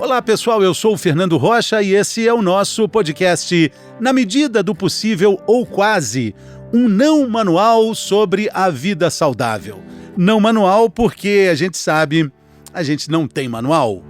Olá pessoal, eu sou o Fernando Rocha e esse é o nosso podcast Na Medida do Possível ou Quase, um não manual sobre a vida saudável. Não manual porque a gente sabe, a gente não tem manual.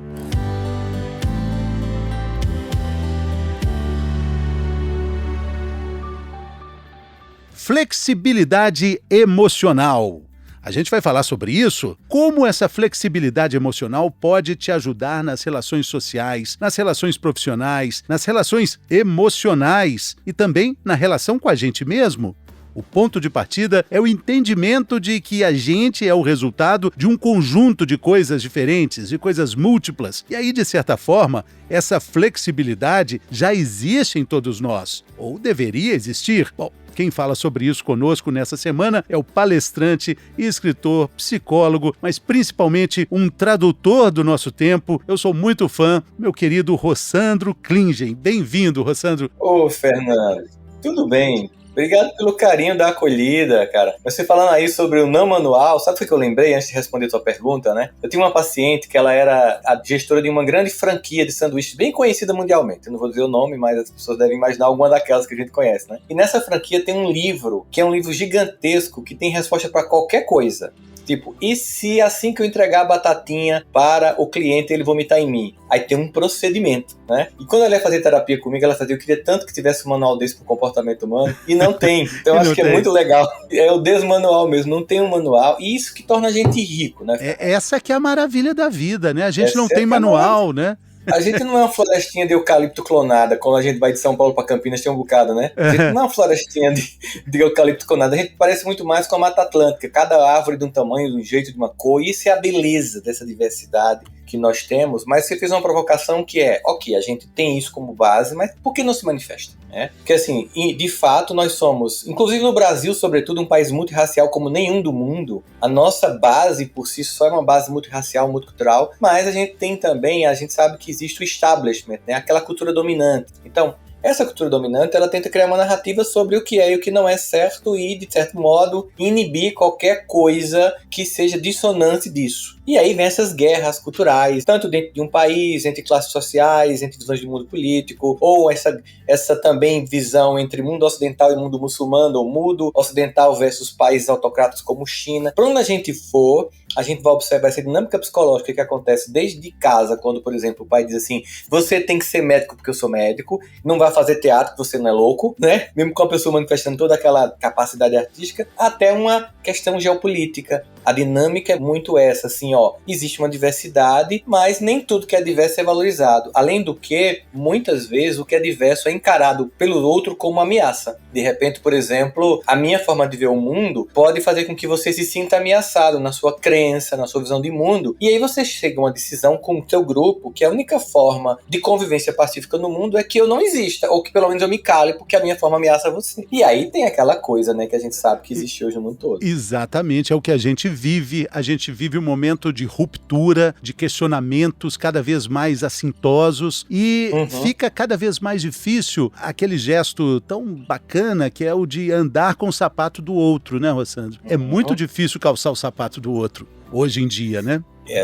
Flexibilidade emocional. A gente vai falar sobre isso, como essa flexibilidade emocional pode te ajudar nas relações sociais, nas relações profissionais, nas relações emocionais e também na relação com a gente mesmo. O ponto de partida é o entendimento de que a gente é o resultado de um conjunto de coisas diferentes, de coisas múltiplas. E aí, de certa forma, essa flexibilidade já existe em todos nós, ou deveria existir. Bom, quem fala sobre isso conosco nessa semana é o palestrante e escritor, psicólogo, mas principalmente um tradutor do nosso tempo. Eu sou muito fã, meu querido Rossandro Klingen. Bem-vindo, Rossandro. Ô, Fernando, tudo bem? Obrigado pelo carinho da acolhida, cara. Você falando aí sobre o não manual, sabe o que eu lembrei antes de responder a tua pergunta, né? Eu tinha uma paciente que ela era a gestora de uma grande franquia de sanduíches bem conhecida mundialmente. Eu não vou dizer o nome, mas as pessoas devem imaginar alguma daquelas que a gente conhece, né? E nessa franquia tem um livro, que é um livro gigantesco, que tem resposta para qualquer coisa. Tipo, e se assim que eu entregar a batatinha para o cliente ele vomitar em mim? Aí tem um procedimento, né? E quando ela ia fazer terapia comigo, ela fazia, eu queria tanto que tivesse um manual desse para o comportamento humano, e não tem. Então eu acho que é muito legal. É o desmanual mesmo, não tem um manual, e isso que torna a gente rico, né? Essa que é a maravilha da vida, né? A gente não tem manual, né? A gente não é uma florestinha de eucalipto clonada, quando a gente vai de São Paulo para Campinas tem um bocado, né? A gente não é uma florestinha de eucalipto clonada, a gente parece muito mais com a Mata Atlântica, cada árvore de um tamanho, de um jeito, de uma cor, e isso é a beleza dessa diversidade que nós temos. Mas você fez uma provocação que é, ok, a gente tem isso como base, mas por que não se manifesta? Porque assim, de fato nós somos, inclusive no Brasil, sobretudo, um país multirracial como nenhum do mundo. A nossa base por si só é uma base multirracial, multicultural, mas a gente tem também, a gente sabe que existe o establishment, né? Aquela cultura dominante. Então, essa cultura dominante, ela tenta criar uma narrativa sobre o que é e o que não é certo e, de certo modo, inibir qualquer coisa que seja dissonante disso. E aí vem essas guerras culturais, tanto dentro de um país, entre classes sociais, entre visões de mundo político, ou essa também visão entre mundo ocidental e mundo muçulmano, ou mundo ocidental versus países autocratas como China. Para onde a gente for, a gente vai observar essa dinâmica psicológica que acontece desde casa, quando, por exemplo, o pai diz assim, você tem que ser médico porque eu sou médico, não vai fazer teatro porque você não é louco, né? Mesmo com a pessoa manifestando toda aquela capacidade artística, até uma questão geopolítica. A dinâmica é muito essa, assim, existe uma diversidade, mas nem tudo que é diverso é valorizado. Além do que, muitas vezes, o que é diverso é encarado pelo outro como uma ameaça. De repente, por exemplo, a minha forma de ver o mundo pode fazer com que você se sinta ameaçado na sua crença, na sua visão de mundo. E aí você chega a uma decisão com o teu grupo que a única forma de convivência pacífica no mundo é que eu não exista, ou que pelo menos eu me cale, porque a minha forma ameaça você. E aí tem aquela coisa, né, que a gente sabe que existe hoje no mundo todo. Exatamente, é o que a gente vive um momento de ruptura, de questionamentos cada vez mais assintosos e fica cada vez mais difícil aquele gesto tão bacana que é o de andar com o sapato do outro, né, Rossandro? É muito difícil calçar o sapato do outro hoje em dia, né?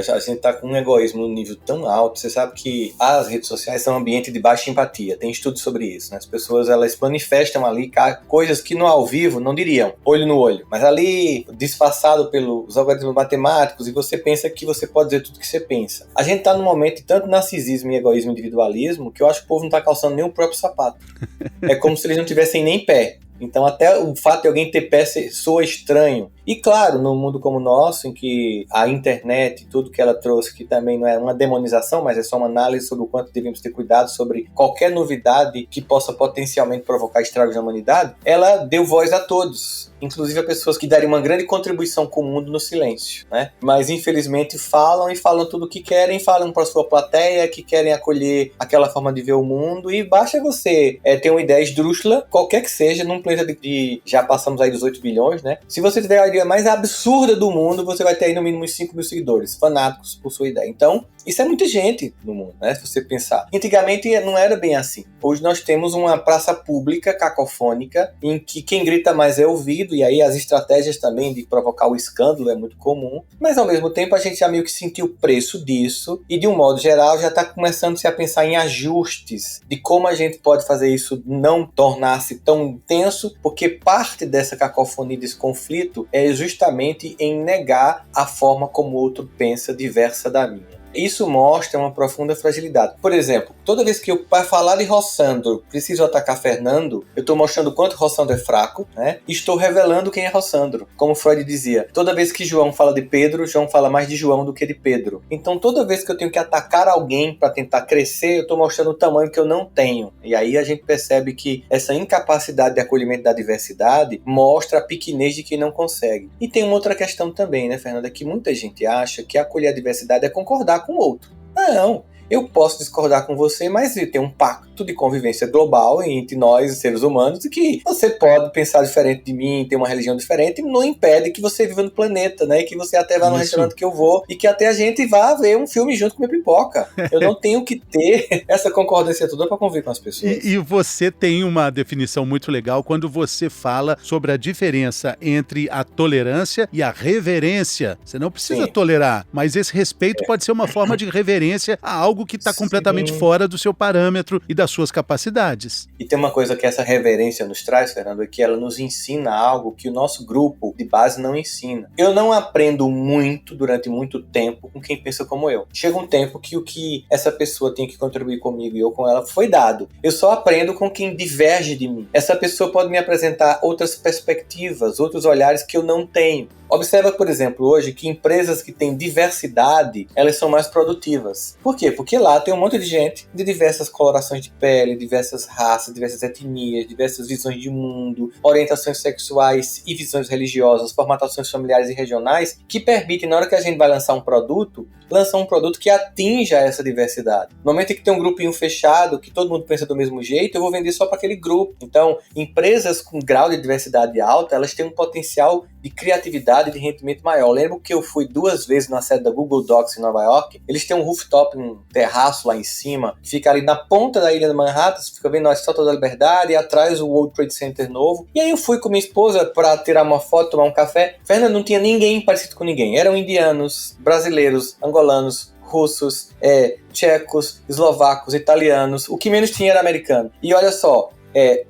A gente tá com um egoísmo num nível tão alto. Você sabe que as redes sociais são um ambiente de baixa empatia. Tem estudos sobre isso, né? As pessoas, elas manifestam ali coisas que no ao vivo não diriam, olho no olho. Mas ali, disfarçado pelos algoritmos matemáticos, e você pensa que você pode dizer tudo que você pensa. A gente tá num momento de tanto narcisismo e egoísmo e individualismo que eu acho que o povo não tá calçando nem o próprio sapato. É como se eles não tivessem nem pé. Então até o fato de alguém ter pé soa estranho. E claro, num mundo como o nosso, em que a internet e tudo que ela trouxe, que também não é uma demonização, mas é só uma análise sobre o quanto devemos ter cuidado sobre qualquer novidade que possa potencialmente provocar estragos na humanidade, ela deu voz a todos. Inclusive a pessoas que dariam uma grande contribuição com o mundo no silêncio, né? Mas infelizmente falam tudo o que querem, falam para sua plateia, que querem acolher aquela forma de ver o mundo, e basta você ter uma ideia esdrúxula, qualquer que seja, num planeta de já passamos aí dos 8 bilhões, né? Se você tiver a ideia mais absurda do mundo, você vai ter aí no mínimo uns 5 mil seguidores, fanáticos por sua ideia. Então, isso é muita gente no mundo, né? Se você pensar. Antigamente não era bem assim. Hoje nós temos uma praça pública cacofônica, em que quem grita mais é ouvido, sentido, e aí as estratégias também de provocar o escândalo é muito comum, mas ao mesmo tempo a gente já meio que sentiu o preço disso, e de um modo geral já está começando-se a pensar em ajustes, de como a gente pode fazer isso não tornar-se tão tenso, porque parte dessa cacofonia, desse conflito, é justamente em negar a forma como o outro pensa diversa da minha. Isso mostra uma profunda fragilidade. Por exemplo, toda vez que eu, para falar de Rossandro, preciso atacar Fernando, eu estou mostrando o quanto Rossandro é fraco, né? E estou revelando quem é Rossandro. Como Freud dizia, toda vez que João fala de Pedro, João fala mais de João do que de Pedro. Então, toda vez que eu tenho que atacar alguém para tentar crescer, eu estou mostrando o tamanho que eu não tenho. E aí a gente percebe que essa incapacidade de acolhimento da diversidade mostra a pequenez de quem não consegue. E tem uma outra questão também, né, Fernanda, que muita gente acha que acolher a diversidade é concordar com o outro. Não, eu posso discordar com você, mas tem um pacto de convivência global entre nós, seres humanos, e que você pode pensar diferente de mim, ter uma religião diferente, e não impede que você viva no planeta, né? E que você até vá no restaurante que eu vou, e que até a gente vá ver um filme junto com minha pipoca. Eu não tenho que ter essa concordância toda para conviver com as pessoas. E você tem uma definição muito legal quando você fala sobre a diferença entre a tolerância e a reverência. Você não precisa tolerar, mas esse respeito pode ser uma forma de reverência a algo que está completamente fora do seu parâmetro e das suas capacidades. E tem uma coisa que essa reverência nos traz, Fernando, é que ela nos ensina algo que o nosso grupo de base não ensina. Eu não aprendo muito durante muito tempo com quem pensa como eu. Chega um tempo que o que essa pessoa tem que contribuir comigo e eu com ela foi dado. Eu só aprendo com quem diverge de mim. Essa pessoa pode me apresentar outras perspectivas, outros olhares que eu não tenho. Observa, por exemplo, hoje que empresas que têm diversidade, elas são mais produtivas. Por quê? Porque lá tem um monte de gente de diversas colorações de pele, diversas raças, diversas etnias, diversas visões de mundo, orientações sexuais e visões religiosas, formatações familiares e regionais, que permitem, na hora que a gente vai lançar um produto que atinja essa diversidade. No momento em que tem um grupinho fechado, que todo mundo pensa do mesmo jeito, eu vou vender só para aquele grupo. Então, empresas com grau de diversidade alta, elas têm um potencial de criatividade e de rendimento maior. Eu lembro que eu fui 2 vezes na sede da Google Docs em Nova York. Eles têm um rooftop, um terraço lá em cima, que fica ali na ponta da ilha de Manhattan. Você fica vendo a Estátua da Liberdade e atrás o World Trade Center novo. E aí eu fui com minha esposa para tirar uma foto, tomar um café. Fernando, não tinha ninguém parecido com ninguém. Eram indianos, brasileiros, angolanos, russos, tchecos, eslovacos, italianos. O que menos tinha era americano. E olha só,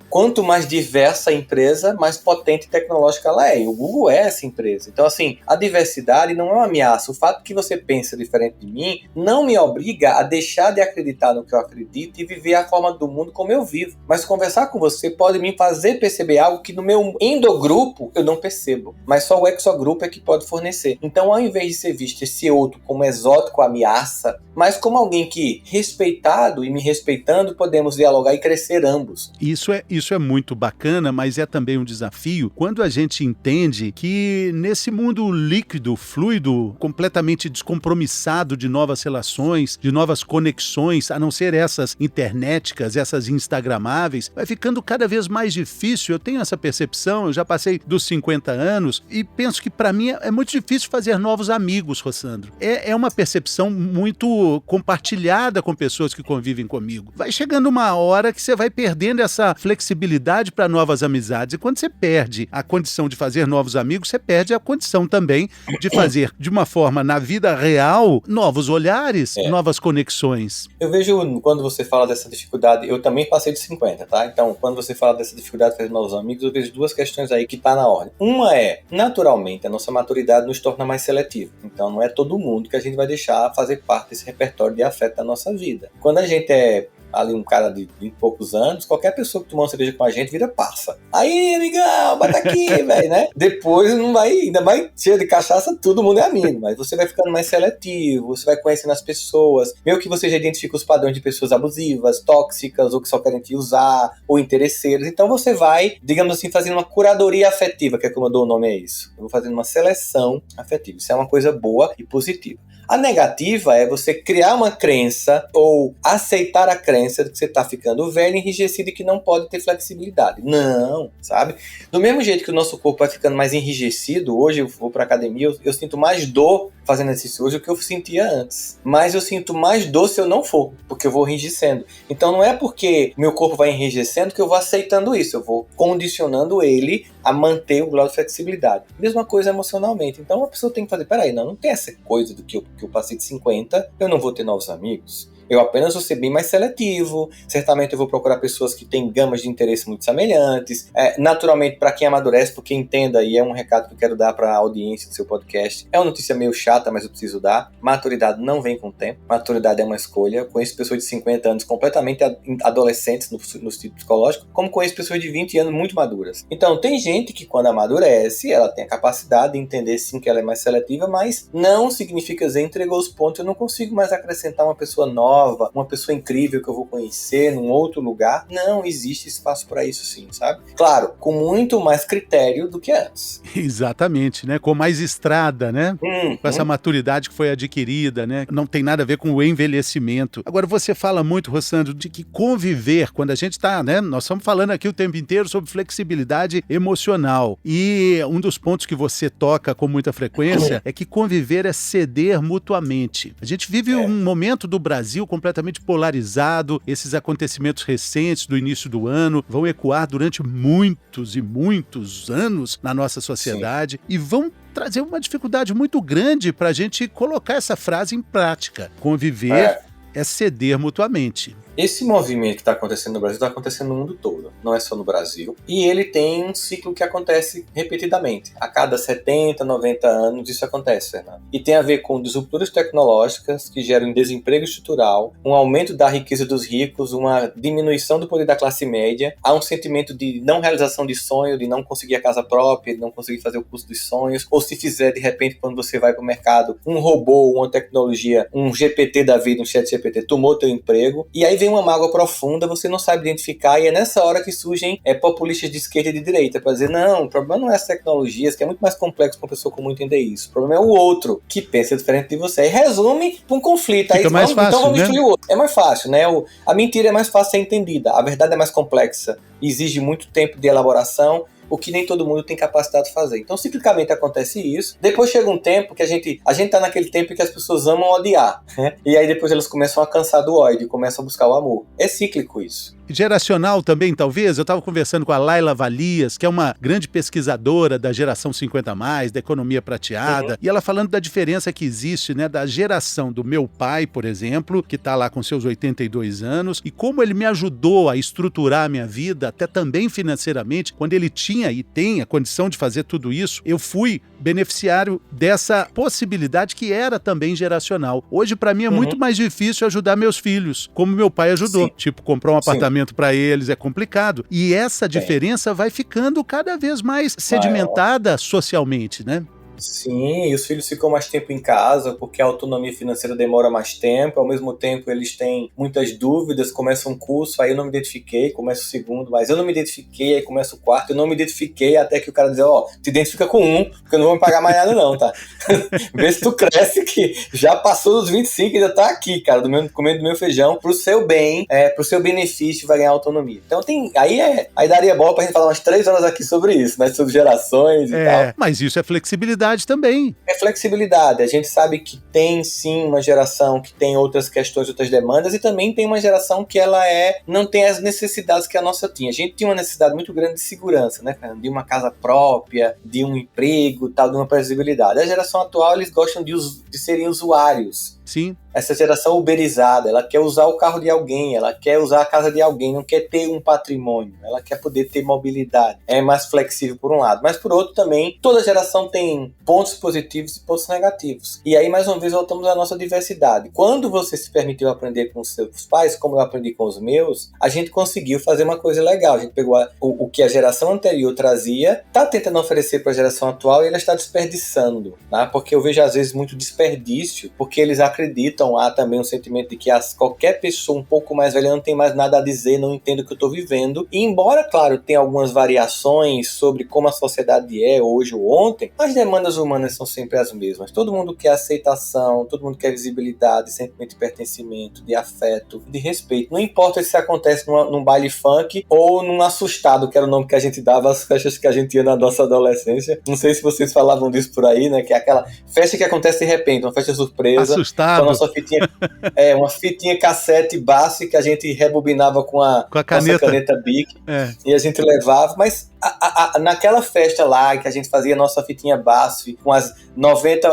quanto mais diversa a empresa, mais potente tecnológica ela é. E o Google é essa empresa. Então, assim, a diversidade não é uma ameaça. O fato que você pensa diferente de mim não me obriga a deixar de acreditar no que eu acredito e viver a forma do mundo como eu vivo. Mas conversar com você pode me fazer perceber algo que no meu endogrupo eu não percebo. Mas só o exogrupo é que pode fornecer. Então, ao invés de ser visto esse outro como exótico, ameaça, mas como alguém que, respeitado e me respeitando, podemos dialogar e crescer ambos. Isso é muito bacana, mas é também um desafio quando a gente entende que nesse mundo líquido, fluido, completamente descompromissado de novas relações, de novas conexões, a não ser essas internéticas, essas instagramáveis, vai ficando cada vez mais difícil. Eu tenho essa percepção, eu já passei dos 50 anos e penso que para mim é muito difícil fazer novos amigos, Rossandro. É uma percepção muito compartilhada com pessoas que convivem comigo. Vai chegando uma hora que você vai perdendo essa flexibilidade para novas amizades. E quando você perde a condição de fazer novos amigos, você perde a condição também de fazer, de uma forma, na vida real, novos olhares, novas conexões. Eu vejo, quando você fala dessa dificuldade, eu também passei de 50, tá? Então, quando você fala dessa dificuldade de fazer novos amigos, eu vejo 2 questões aí que tá na ordem. Uma é, naturalmente, a nossa maturidade nos torna mais seletivo. Então, não é todo mundo que a gente vai deixar fazer parte desse repertório de afeto da nossa vida. Quando a gente é ali um cara de 20 e poucos anos, qualquer pessoa que tomar uma cerveja com a gente vira parça. Aí, amigão, bata aqui, velho, né? Depois não vai, ainda mais cheio de cachaça, todo mundo é amigo, mas você vai ficando mais seletivo, você vai conhecendo as pessoas, meio que você já identifica os padrões de pessoas abusivas, tóxicas, ou que só querem te usar, ou interesseiras. Então você vai, digamos assim, fazendo uma curadoria afetiva, que é como eu dou o nome a isso. Eu vou fazendo uma seleção afetiva. Isso é uma coisa boa e positiva. A negativa é você criar uma crença ou aceitar a crença diferença de que você tá ficando velho, enrijecido e que não pode ter flexibilidade. Não, sabe? Do mesmo jeito que o nosso corpo vai ficando mais enrijecido, hoje eu vou pra academia, eu sinto mais dor fazendo exercício hoje do que eu sentia antes. Mas eu sinto mais dor se eu não for, porque eu vou enrijecendo. Então não é porque meu corpo vai enrijecendo que eu vou aceitando isso, eu vou condicionando ele a manter o grau de flexibilidade. Mesma coisa emocionalmente. Então a pessoa tem que fazer, peraí, não tem essa coisa do que eu passei de 50, eu não vou ter novos amigos. Eu apenas vou ser bem mais seletivo, certamente eu vou procurar pessoas que têm gamas de interesse muito semelhantes, naturalmente para quem amadurece, porque entenda, e é um recado que eu quero dar para a audiência do seu podcast, é uma notícia meio chata, mas eu preciso dar, maturidade não vem com o tempo, maturidade é uma escolha. Eu conheço pessoas de 50 anos completamente adolescentes no sentido psicológico, como conheço pessoas de 20 anos muito maduras. Então tem gente que quando amadurece, ela tem a capacidade de entender sim que ela é mais seletiva, mas não significa dizer, entregou os pontos, eu não consigo mais acrescentar uma pessoa nova, uma pessoa incrível que eu vou conhecer num outro lugar. Não, existe espaço para isso sim, sabe? Claro, com muito mais critério do que antes. Exatamente, né? Com mais estrada, né? Com essa maturidade que foi adquirida, né? Não tem nada a ver com o envelhecimento. Agora, você fala muito, Rossandro, de que conviver, quando a gente tá, né? Nós estamos falando aqui o tempo inteiro sobre flexibilidade emocional. E um dos pontos que você toca com muita frequência é que conviver é ceder mutuamente. A gente vive um momento do Brasil completamente polarizado. Esses acontecimentos recentes do início do ano vão ecoar durante muitos e muitos anos na nossa sociedade. Sim. E vão trazer uma dificuldade muito grande para a gente colocar essa frase em prática. Conviver é ceder mutuamente. Esse movimento que está acontecendo no Brasil está acontecendo no mundo todo, não é só no Brasil. E ele tem um ciclo que acontece repetidamente. A cada 70, 90 anos isso acontece, Fernando. E tem a ver com disrupturas tecnológicas que geram desemprego estrutural, um aumento da riqueza dos ricos, uma diminuição do poder da classe média, há um sentimento de não realização de sonho, de não conseguir a casa própria, de não conseguir fazer o curso dos sonhos, ou se fizer, de repente, quando você vai para o mercado, um robô, uma tecnologia, um GPT da vida, um chat GPT, tomou teu emprego, e aí vem uma mágoa profunda, você não sabe identificar, e é nessa hora que surgem populistas de esquerda e de direita, para dizer, não, o problema não é as tecnologias, que é muito mais complexo para uma pessoa comum entender isso, o problema é o outro, que pensa diferente de você, e resume para um conflito. Fica aí mais fácil, então vamos né? destruir o outro. É mais fácil, né? A mentira é mais fácil de ser entendida, a verdade é mais complexa, exige muito tempo de elaboração, o que nem todo mundo tem capacidade de fazer. Então, ciclicamente acontece isso. Depois chega um tempo que a gente tá naquele tempo que as pessoas amam odiar, né? E aí depois elas começam a cansar do ódio, começam a buscar o amor. É cíclico isso. Geracional também, talvez. Eu estava conversando com a Laila Valias, que é uma grande pesquisadora da geração 50+, da economia prateada, e ela falando da diferença que existe, né, da geração do meu pai, por exemplo, que está lá com seus 82 anos, e como ele me ajudou a estruturar a minha vida, até também financeiramente, quando ele tinha e tem a condição de fazer tudo isso, eu fui beneficiário dessa possibilidade que era também geracional. Hoje, para mim, é muito mais difícil ajudar meus filhos, como meu pai ajudou. Sim. Tipo, comprar um apartamento para eles é complicado. E essa diferença vai ficando cada vez mais sedimentada socialmente, né? Sim, e os filhos ficam mais tempo em casa porque a autonomia financeira demora mais tempo, ao mesmo tempo eles têm muitas dúvidas, começa um curso, aí eu não me identifiquei, começa o segundo, mas eu não me identifiquei, aí começa o quarto, eu não me identifiquei, até que o cara diz, te identifica com um, porque eu não vou me pagar mais nada não, tá? Vê se tu cresce que já passou dos 25 e ainda tá aqui, cara, comendo do meu feijão, pro seu bem, pro seu benefício, vai ganhar autonomia. Então aí daria bola pra gente falar umas 3 horas aqui sobre isso, né, sobre gerações e tal. Mas isso é flexibilidade também. É flexibilidade. A gente sabe que tem sim uma geração que tem outras questões, outras demandas, e também tem uma geração que ela não tem as necessidades que a nossa tinha. A gente tinha uma necessidade muito grande de segurança, né, de uma casa própria, de um emprego, tal, de uma previsibilidade. A geração atual, eles gostam de serem usuários. Sim. Essa geração uberizada, ela quer usar o carro de alguém, ela quer usar a casa de alguém, não quer ter um patrimônio, ela quer poder ter mobilidade. É mais flexível por um lado, mas por outro também, toda geração tem pontos positivos e pontos negativos. E aí, mais uma vez, voltamos à nossa diversidade. Quando você se permitiu aprender com os seus pais, como eu aprendi com os meus, a gente conseguiu fazer uma coisa legal. A gente pegou o que a geração anterior trazia, está tentando oferecer para a geração atual e ela está desperdiçando, tá? Porque eu vejo às vezes muito desperdício, porque eles acreditam acreditam. Há também um sentimento de que qualquer pessoa um pouco mais velha não tem mais nada a dizer, não entende o que eu estou vivendo. E embora, claro, tenha algumas variações sobre como a sociedade é hoje ou ontem, as demandas humanas são sempre as mesmas. Todo mundo quer aceitação, todo mundo quer visibilidade, sentimento de pertencimento, de afeto, de respeito. Não importa se acontece num baile funk ou num assustado, que era o nome que a gente dava às festas que a gente ia na nossa adolescência. Não sei se vocês falavam disso por aí, né? Que é aquela festa que acontece de repente, uma festa surpresa. Assustado. Com a nossa fitinha, uma fitinha cassete base que a gente rebobinava com a caneta Bic. E a gente levava, mas naquela festa lá que a gente fazia a nossa fitinha BASF com as 90,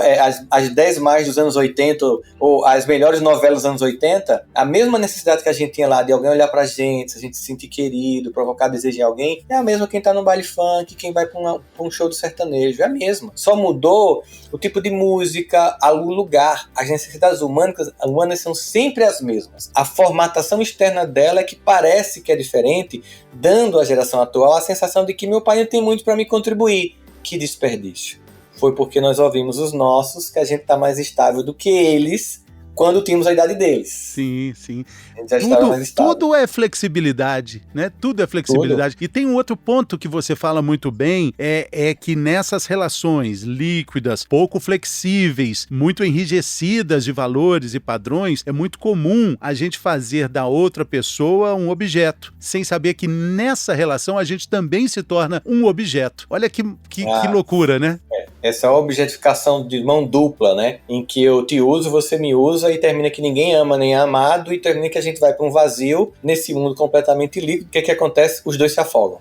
as 10 mais dos anos 80 ou as melhores novelas dos anos 80, a mesma necessidade que a gente tinha lá de alguém olhar pra gente, a gente se sentir querido, provocar desejo em alguém, é a mesma quem tá no baile funk, quem vai pra um show do sertanejo, é a mesma. Só mudou o tipo de música, o lugar. As necessidades humanas são sempre as mesmas. A formatação externa dela é que parece que é diferente, dando à geração atual a sensação de que meu pai não tem muito para me contribuir. Que desperdício. Foi porque nós ouvimos os nossos que a gente está mais estável do que eles quando tínhamos a idade deles. Sim, sim. A gente já estava mais estável. Tudo é flexibilidade, né? Tudo é flexibilidade. Tudo. E tem um outro ponto que você fala muito bem, é que nessas relações líquidas, pouco flexíveis, muito enrijecidas de valores e padrões, é muito comum a gente fazer da outra pessoa um objeto, sem saber que nessa relação a gente também se torna um objeto. Olha que loucura, né? Essa é a objetificação de mão dupla, né? Em que eu te uso, você me usa e termina que ninguém ama nem é amado e termina que a gente vai para um vazio nesse mundo completamente líquido. O que acontece? Os dois se afogam.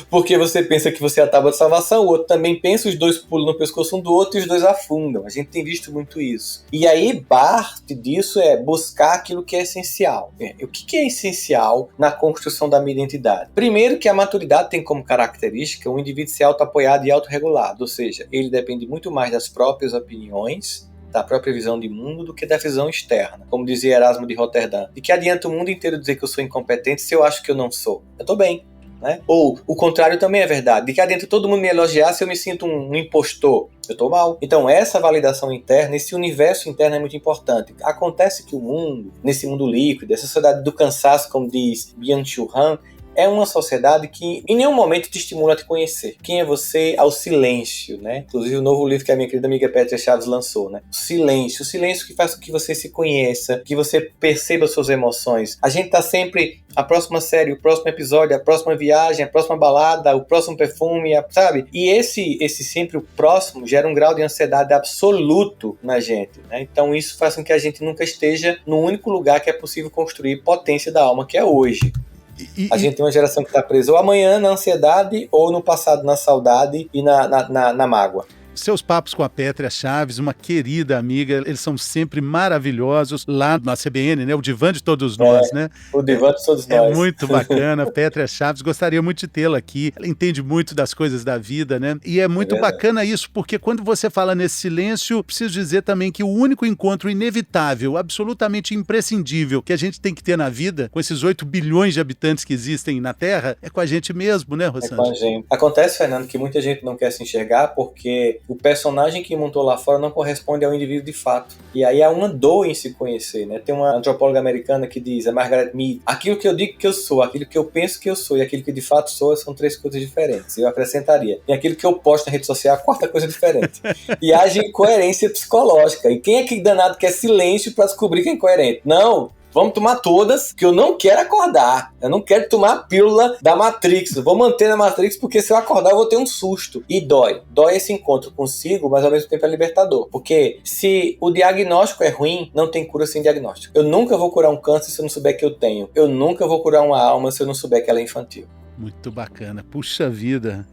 Porque você pensa que você é a tábua de salvação, o outro também pensa, os dois pulam no pescoço um do outro e os dois afundam. A gente tem visto muito isso. E aí, parte disso é buscar aquilo que é essencial. O que é essencial na construção da minha identidade? Primeiro, que a maturidade tem como característica um indivíduo ser auto-apoiado e autorregulado, ou seja, ele depende muito mais das próprias opiniões, da própria visão de mundo do que da visão externa. Como dizia Erasmo de Roterdã, de que adianta o mundo inteiro dizer que eu sou incompetente se eu acho que eu não sou? Eu tô bem. Né? Ou o contrário também é verdade, de que adianta todo mundo me elogiar se eu me sinto um impostor, eu tô mal. Então essa validação interna, esse universo interno é muito importante. Acontece que o mundo, nesse mundo líquido, essa sociedade do cansaço, como diz Byung-Chul Han, é uma sociedade que em nenhum momento te estimula a te conhecer. Quem é você ao silêncio, né? Inclusive o novo livro que a minha querida amiga Pétria Chaves lançou, né? O silêncio que faz com que você se conheça, que você perceba suas emoções. A gente tá sempre, a próxima série, o próximo episódio, a próxima viagem, a próxima balada, o próximo perfume, sabe? E esse sempre o próximo gera um grau de ansiedade absoluto na gente, né? Então isso faz com que a gente nunca esteja no único lugar que é possível construir potência da alma, que é hoje. A gente tem uma geração que está presa ou amanhã na ansiedade ou no passado na saudade e na mágoa. Seus papos com a Pétria Chaves, uma querida amiga, eles são sempre maravilhosos lá na CBN, né? O divã de todos nós, né? O divã de todos nós. É muito bacana, Pétria Chaves, gostaria muito de tê-la aqui. Ela entende muito das coisas da vida, né? E é muito bacana isso, porque quando você fala nesse silêncio, preciso dizer também que o único encontro inevitável, absolutamente imprescindível que a gente tem que ter na vida, com esses 8 bilhões de habitantes que existem na Terra, é com a gente mesmo, né, Rossandro? É com a gente. Acontece, Fernando, que muita gente não quer se enxergar porque o personagem que montou lá fora não corresponde ao indivíduo de fato. E aí há uma dor em se conhecer, né? Tem uma antropóloga americana que diz, a Margaret Mead, aquilo que eu digo que eu sou, aquilo que eu penso que eu sou e aquilo que de fato sou são 3 coisas diferentes. Eu acrescentaria. E aquilo que eu posto na rede social é a 4ª coisa diferente. E age incoerência psicológica. E quem é que danado quer silêncio para descobrir quem é incoerente? Não! Vamos tomar todas, que eu não quero acordar. Eu não quero tomar a pílula da Matrix. Eu vou manter na Matrix, porque se eu acordar eu vou ter um susto. E dói. Dói esse encontro consigo, mas ao mesmo tempo é libertador. Porque se o diagnóstico é ruim, não tem cura sem diagnóstico. Eu nunca vou curar um câncer se eu não souber que eu tenho. Eu nunca vou curar uma alma se eu não souber que ela é infantil. Muito bacana, puxa vida,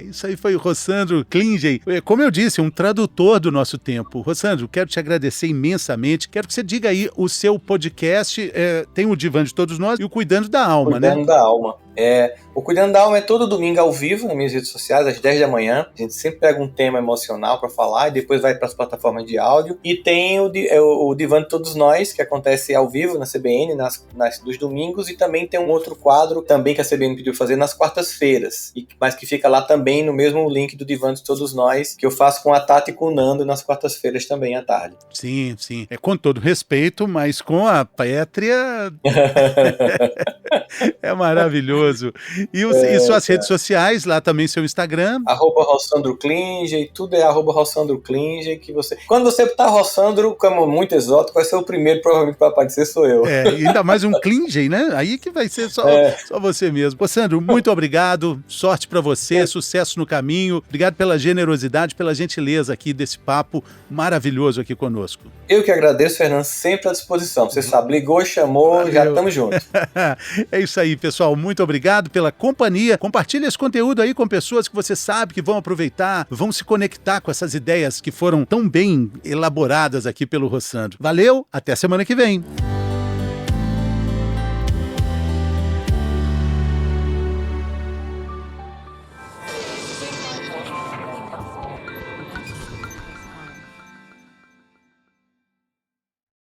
isso aí foi o Rossandro Klinger, como eu disse, um tradutor do nosso tempo. Rossandro, quero te agradecer imensamente, quero que você diga aí o seu podcast, tem o Divã de Todos Nós e o Cuidando da Alma, Cuidando da Alma. O Cuidando da Alma é todo domingo ao vivo nas minhas redes sociais, às 10 da manhã. A gente sempre pega um tema emocional para falar e depois vai para as plataformas de áudio. E tem o Divã de Todos Nós, que acontece ao vivo na CBN, nos domingos. E também tem um outro quadro também que a CBN pediu fazer nas quartas-feiras, mas que fica lá também no mesmo link do Divã de Todos Nós, que eu faço com a Tati e com o Nando nas quartas-feiras também à tarde. Sim, sim. Com todo respeito, mas com a Pétria é maravilhoso. E suas redes sociais, lá também seu Instagram. @Rossandro Klinger, tudo é @Rossandro Klinger, que você... Quando você tá Rossandro, como muito exótico, vai ser o primeiro, provavelmente, para aparecer sou eu. E ainda mais um Klinger, né? Aí que vai ser só você mesmo. Rossandro, muito obrigado, sorte para você, sucesso no caminho, obrigado pela generosidade, pela gentileza aqui desse papo maravilhoso aqui conosco. Eu que agradeço, Fernando, sempre à disposição. Você sabe, ligou, chamou, valeu. Já estamos juntos. É isso aí, pessoal, muito obrigado pela companhia. Compartilhe esse conteúdo aí com pessoas que você sabe que vão aproveitar, vão se conectar com essas ideias que foram tão bem elaboradas aqui pelo Rossandro. Valeu, até semana que vem.